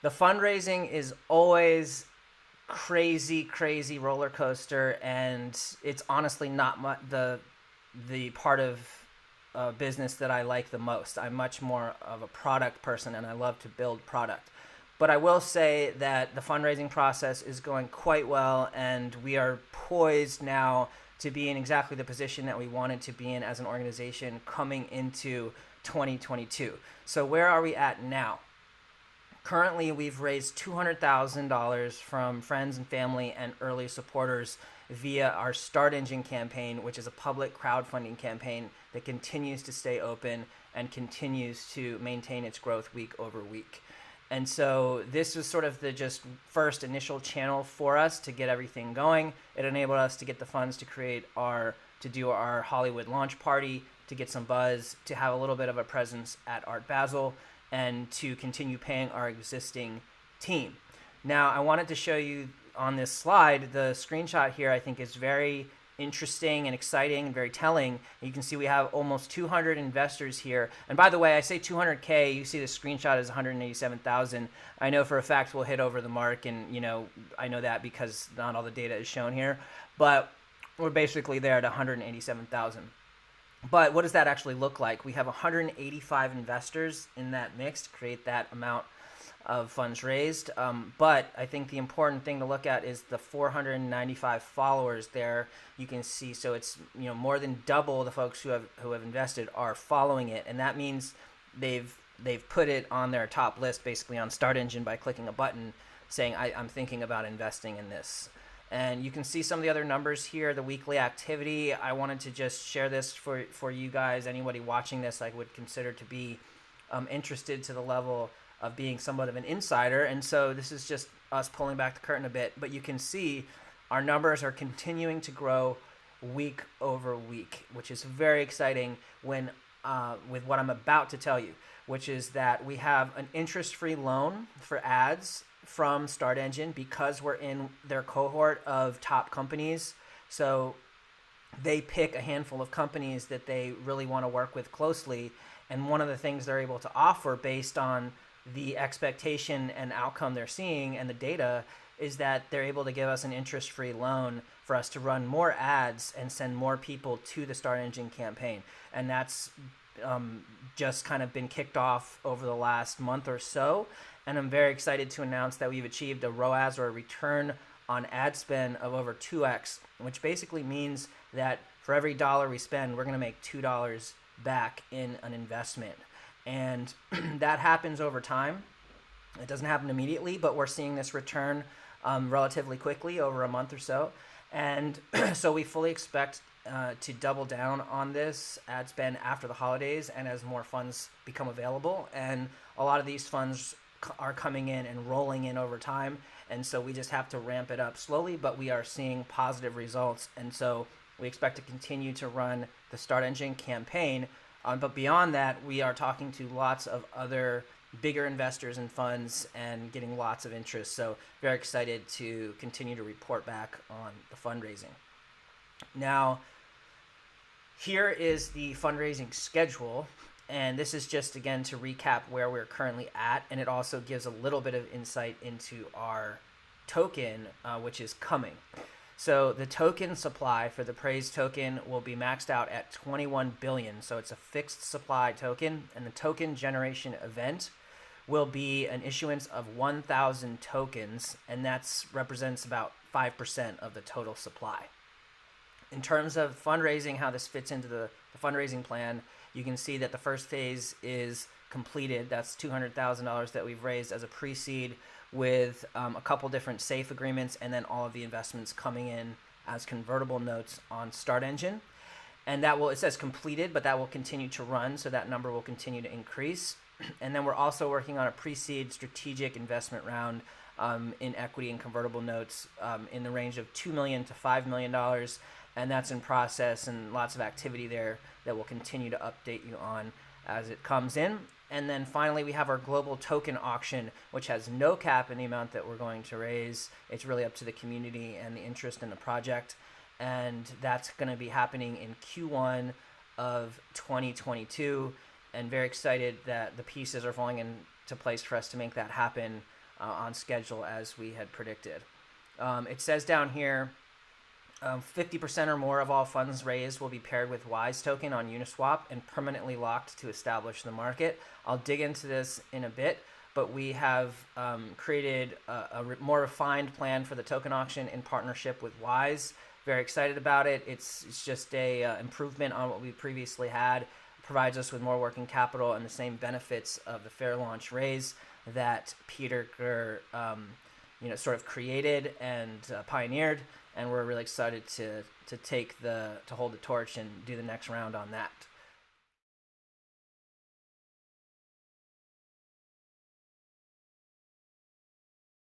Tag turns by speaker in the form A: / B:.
A: The fundraising is always crazy roller coaster, and it's honestly not the part of business that I like the most. I'm much more of a product person, and I love to build product. But I will say that the fundraising process is going quite well, and we are poised now to be in exactly the position that we wanted to be in as an organization coming into 2022. So where are we at now? Currently, we've raised $200,000 from friends and family and early supporters via our StartEngine campaign, which is a public crowdfunding campaign that continues to stay open and continues to maintain its growth week over week. And so this was sort of the just first initial channel for us to get everything going. It enabled us to get the funds to do our Hollywood launch party, to get some buzz, to have a little bit of a presence at Art Basel, and to continue paying our existing team. Now, I wanted to show you on this slide, the screenshot here I think is very interesting and exciting and very telling. You can see we have almost 200 investors here. And by the way, I say 200K, you see the screenshot is 187,000. I know for a fact we'll hit over the mark, and I know that because not all the data is shown here, but we're basically there at 187,000. But what does that actually look like? We have 185 investors in that mix to create that amount of funds raised. But I think the important thing to look at is the 495 followers there. You can see, so it's more than double the folks who have invested are following it, and that means they've put it on their top list, basically on StartEngine, by clicking a button saying I'm thinking about investing in this. And you can see some of the other numbers here, the weekly activity. I wanted to just share this for you guys. Anybody watching this I would consider to be interested to the level of being somewhat of an insider. And so this is just us pulling back the curtain a bit. But you can see our numbers are continuing to grow week over week, which is very exciting when with what I'm about to tell you, which is that we have an interest-free loan for ads from StartEngine because we're in their cohort of top companies. So they pick a handful of companies that they really want to work with closely. And one of the things they're able to offer based on the expectation and outcome they're seeing and the data is that they're able to give us an interest-free loan for us to run more ads and send more people to the StartEngine campaign. And that's just kind of been kicked off over the last month or so. And I'm very excited to announce that we've achieved a ROAS, or a return on ad spend, of over 2x, which basically means that for every dollar we spend, we're going to make $2 back in an investment. And that happens over time. It doesn't happen immediately, but we're seeing this return relatively quickly, over a month or so. And so we fully expect to double down on this ad spend after the holidays and as more funds become available. And a lot of these funds are coming in and rolling in over time, and so we just have to ramp it up slowly, but we are seeing positive results. And so we expect to continue to run the StartEngine campaign, but beyond that, we are talking to lots of other bigger investors and funds and getting lots of interest. So very excited to continue to report back on the fundraising. Now, here is the fundraising schedule. And this is just, again, to recap where we're currently at. And it also gives a little bit of insight into our token, which is coming. So the token supply for the Praise token will be maxed out at 21 billion. So it's a fixed supply token. And the token generation event will be an issuance of 1,000 tokens. And that represents about 5% of the total supply. In terms of fundraising, how this fits into the fundraising plan, you can see that the first phase is completed. That's $200,000 that we've raised as a pre-seed, with a couple different SAFE agreements, and then all of the investments coming in as convertible notes on StartEngine. And that will, it says completed, but that will continue to run, so that number will continue to increase. And then we're also working on a pre-seed strategic investment round in equity and convertible notes in the range of $2 million to $5 million. And that's in process, and lots of activity there that we'll continue to update you on as it comes in. And then finally, we have our global token auction, which has no cap in the amount that we're going to raise. It's really up to the community and the interest in the project. And that's going to be happening in Q1 of 2022. And very excited that the pieces are falling into place for us to make that happen on schedule as we had predicted. It says down here 50% or more of all funds raised will be paired with WISE token on Uniswap and permanently locked to establish the market. I'll dig into this in a bit, but we have created a more refined plan for the token auction in partnership with WISE. Very excited about it. It's just a improvement on what we previously had. It provides us with more working capital and the same benefits of the fair launch raise that Peter sort of created and pioneered, and we're really excited to hold the torch and do the next round on that.